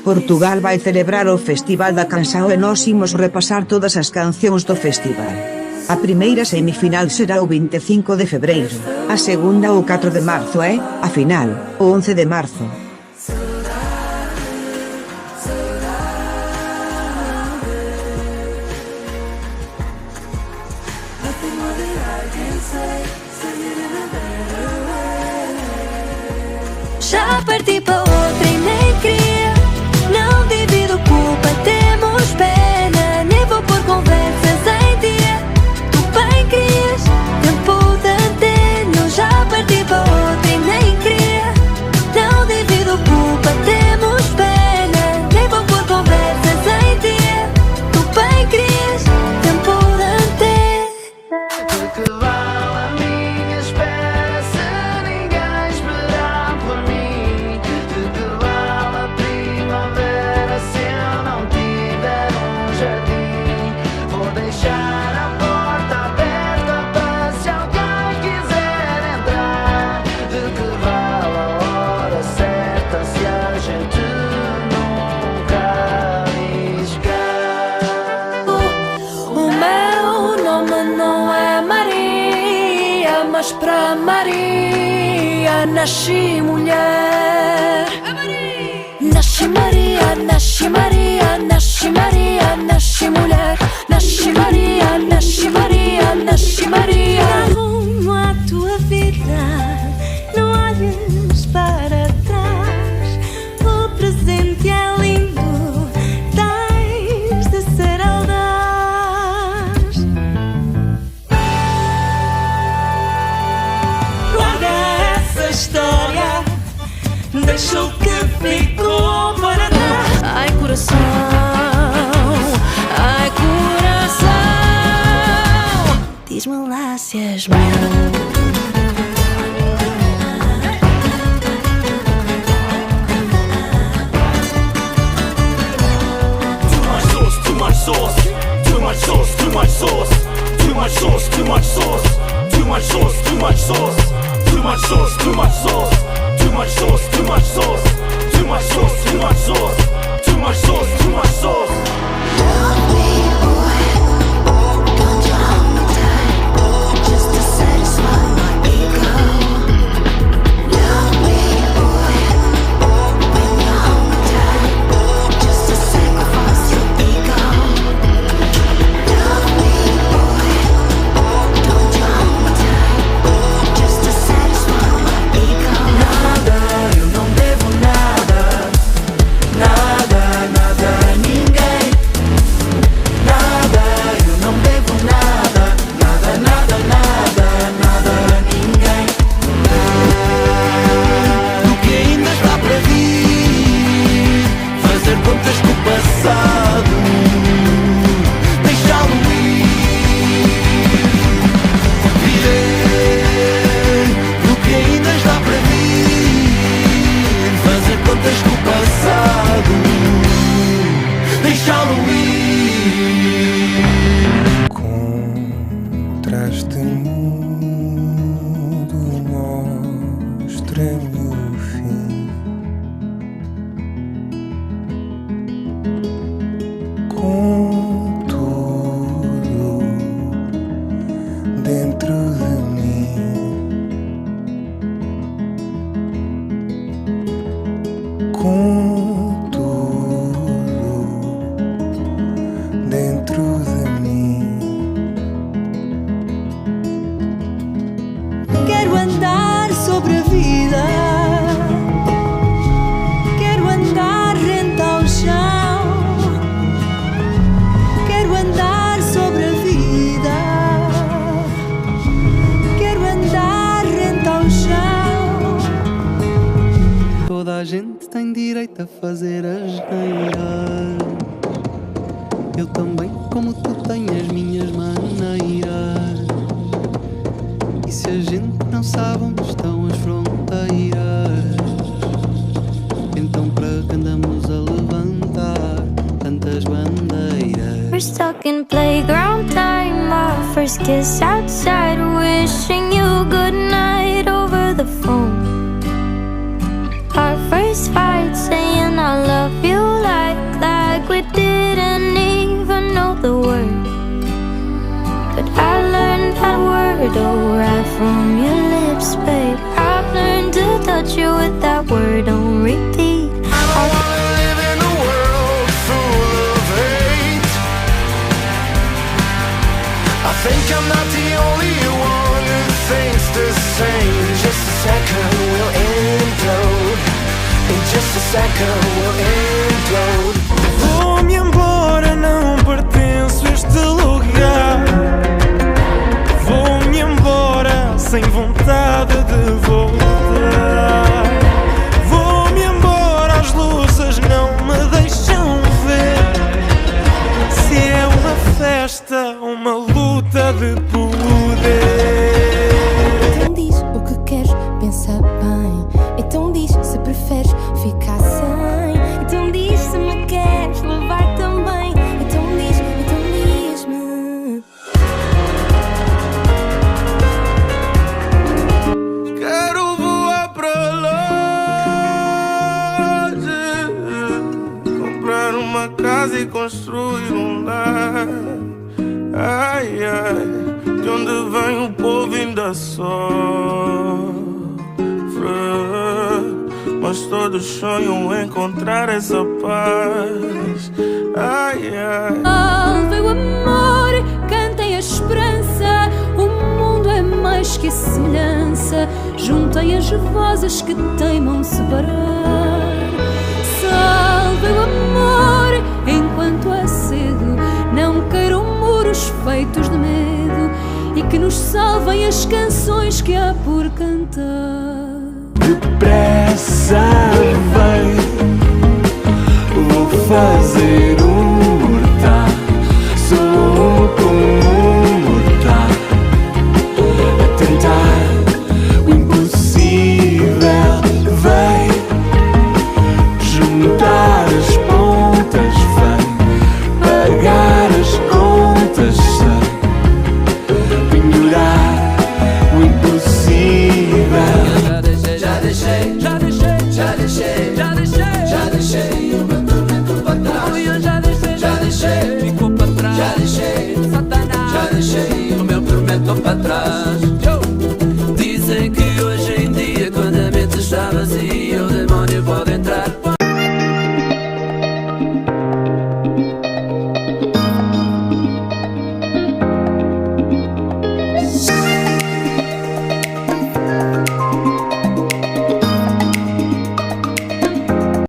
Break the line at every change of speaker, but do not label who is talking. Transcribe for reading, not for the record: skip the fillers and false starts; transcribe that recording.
Portugal vai celebrar o Festival da Canção e nós imos repasar todas as cancións do festival. A primeira semifinal será o 25 de febreiro, a segunda o 4 de marzo e, a final, o 11 de marzo.
Já parti para outra e nem queria. Não divido culpa, temos pena. Nem vou por conversas em dia. Tu bem querias tempo de antena. Eu já parti para outra e nem queria. Não divido culpa, temos pena. Nem vou por conversas em dia. Tu bem querias tempo de antena.
De que vale a minha espera se ninguém esperar por mim? De que vale a primavera se eu não tiver um jardim? Vou deixar a porta aberta para se alguém quiser entrar. De que vale a hora certa se a gente nunca arriscar?
O meu nome não é Maria, mas para Maria nasci mulher. Nasci Maria, nasci Maria, nasci Maria, nasci mulher. Nasci Maria, nasci Maria, nasci Maria. Rumo à tua vida, não olhes para trás. O presente é lindo, tens de ser audaz. Larga essa história, deixa o que ficou para trás. Ai coração, ai coração, diz-me lá se és meu.
Too much sauce, too much sauce. Too much sauce, too much sauce. Too much sauce, too much sauce. Too much sauce, too much sauce. Too much sauce, too much sauce. Too much sauce, too much sauce. Too much sauce, too much sauce. Too much sauce, too much sauce.
Love me, boy, don't you hold me tight, just to satisfy my ego. Love me, boy, when you hold me tight, just to sacrifice your ego. Love me, boy, don't you hold me tight, just to satisfy my ego.
Nada, eu não devo nada. Nada, nada a ninguém. Nada, eu não devo nada. Nada, nada, nada, nada a ninguém. Do que ainda está para vir, fazer contas com o passado, deixá-lo ir, viver. Do que ainda está para vir, fazer contas com o passado, deixá-lo ir. Contraste mudo, mostra-me o fim. Com tudo dentro de mim. Com tudo dentro de mim.
Quero andar sobre a vida, quero andar rente ao chão, quero andar sobre a vida, quero andar rente ao chão.
Toda a gente tem direito a fazer as neiras. Eu também, como tu, tenho as minhas maneiras. E se a gente não sabe onde estão as fronteiras, então para que andamos a levantar tantas bandeiras?
We're stuck in playground time, our first kiss outside, wishing you good night over the phone. Our first fight, saying I love you
Vou-me embora, não pertenço a este lugar. Vou-me embora sem vontade de voltar. Vou-me embora, as luzes não me deixam ver se é uma festa, uma luta de poder.
Então diz o que queres, pensa bem. Então diz se preferes ficar sem. Então diz se me queres levar também. Então diz-me.
Quero voar para longe, comprar uma casa e construir um lar. Ai, ai, de onde vem o povo ainda sofre, mas todos sonham encontrar essa paz. Ai, ai.
Salve o amor, cantem a esperança. O mundo é mais que a semelhança. Juntem as vozes que teimam separar. Salve o amor, enquanto há cedo. Não queiram muros feitos de medo. E que nos salvem as canções que há por cantar.
Depressa vem, vou fazer mortal. Sou como mortal, a tentar o impossível. Vem juntar as pontas, vem pagar as contas, sem penhorar o impossível.
Já deixei